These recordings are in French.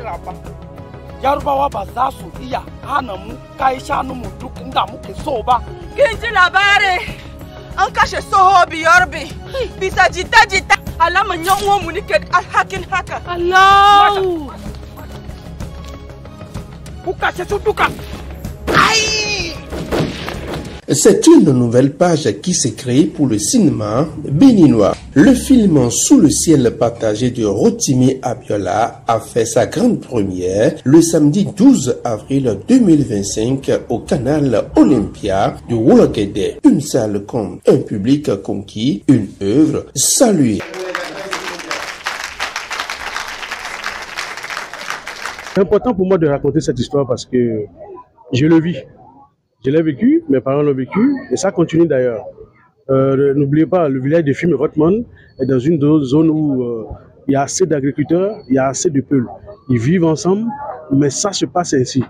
nasara ba. Yarbawa ba za su iya hana mu kai shanu mu duk inda muke so ba. Kin ji labari? An kashe Soho Biyorbe bisa jita-jita alaman yan uwanmu nake alhakin haka. Allah! Ku kashe su duka. C'est une nouvelle page qui s'est créée pour le cinéma béninois. Le film Sous le ciel partagé de Rotimi Abiola a fait sa grande première le samedi 12 avril 2025 au canal Olympia de Wologede. Une salle compte un public conquis, une œuvre saluée. C'est important pour moi de raconter cette histoire parce que je le vis. Je l'ai vécu, mes parents l'ont vécu, et ça continue d'ailleurs. N'oubliez pas, le village de Fime-Rotman est dans une zone où il y a assez d'agriculteurs, il y a assez de peuples. Ils vivent ensemble, mais ça se passe ainsi.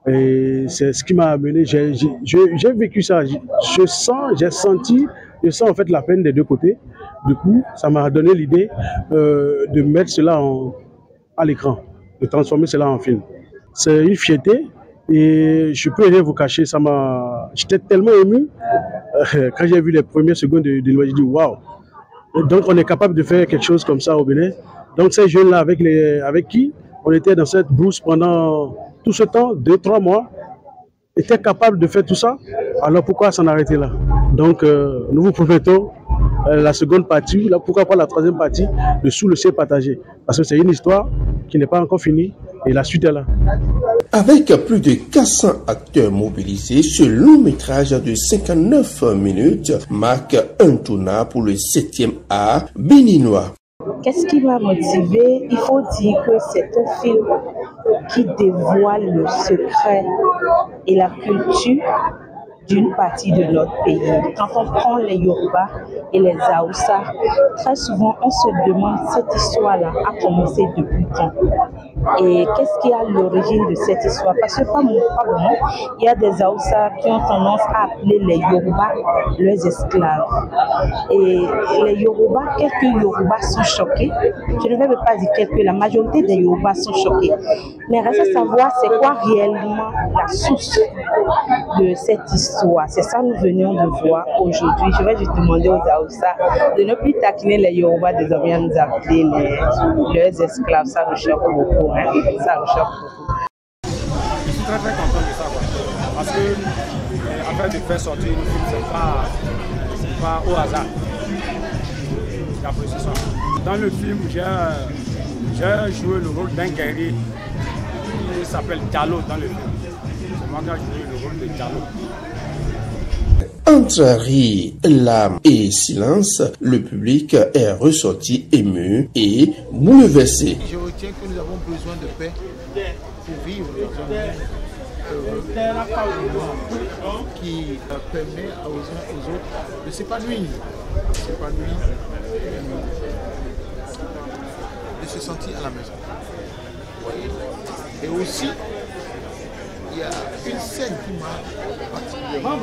Et c'est ce qui m'a amené, j'ai vécu ça, je sens en fait la peine des deux côtés. Du coup, ça m'a donné l'idée de mettre cela à l'écran, de transformer cela en film. C'est une fierté. Et je peux rien vous cacher, j'étais tellement ému quand j'ai vu les premières secondes de l'image, j'ai dit waouh. Donc on est capable de faire quelque chose comme ça au Bénin. Donc ces jeunes-là avec qui on était dans cette brousse pendant tout ce temps, 2-3 mois, étaient capables de faire tout ça. Alors pourquoi s'en arrêter là? Donc nous vous promettons la seconde partie, pourquoi pas la troisième partie de Sous le ciel partagé. Parce que c'est une histoire qui n'est pas encore finie et la suite est là. Avec plus de 400 acteurs mobilisés, ce long métrage de 59 minutes marque un tournant pour le 7e art béninois. Qu'est-ce qui m'a motivé? Il faut dire que c'est un film qui dévoile le secret et la culture d'une partie de notre pays. Quand on prend les Yoruba et les Haoussa, très souvent on se demande cette histoire-là a commencé depuis quand? Et qu'est-ce qui est à l'origine de cette histoire? Parce que pas vraiment, il y a des Haoussa qui ont tendance à appeler les Yoruba leurs esclaves. Et les Yoruba, quelques Yoruba sont choqués. Je ne vais pas dire quelques, la majorité des Yoruba sont choqués. Mais reste à savoir c'est quoi réellement la source de cette histoire. C'est ça que nous venions de voir aujourd'hui. Je vais juste demander aux Haoussa de ne plus taquiner les Yoruba désormais à nous appeler leurs esclaves. Ça nous choque beaucoup. Hein? Ça nous choque beaucoup. Je suis très content de ça. Parce que afin de faire sortir une film, c'est pas au hasard. Dans le film, j'ai joué le rôle d'un guerrier qui s'appelle Diallo dans le film. C'est moi qui ai joué le rôle de Diallo. Entre rire, larmes et silence, le public est ressorti ému et bouleversé. Je retiens que nous avons besoin de paix pour vivre dans un monde qui permet aux uns et aux autres de s'épanouir, de se sentir à la maison. Et aussi, il y a une scène qui m'a particulièrement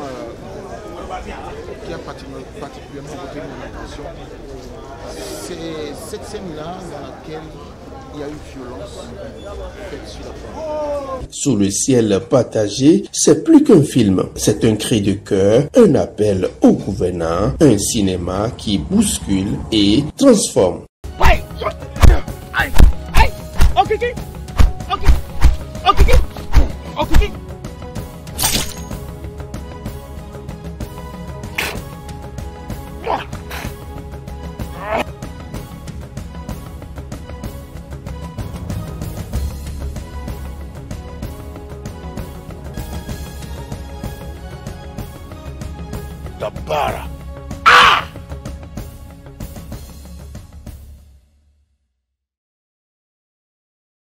retenu mon attention. C'est cette scène-là dans laquelle il y a eu violence faite sur la femme. Sous le ciel partagé, c'est plus qu'un film, c'est un cri de cœur, un appel au gouvernant, un cinéma qui bouscule et transforme. The Bara.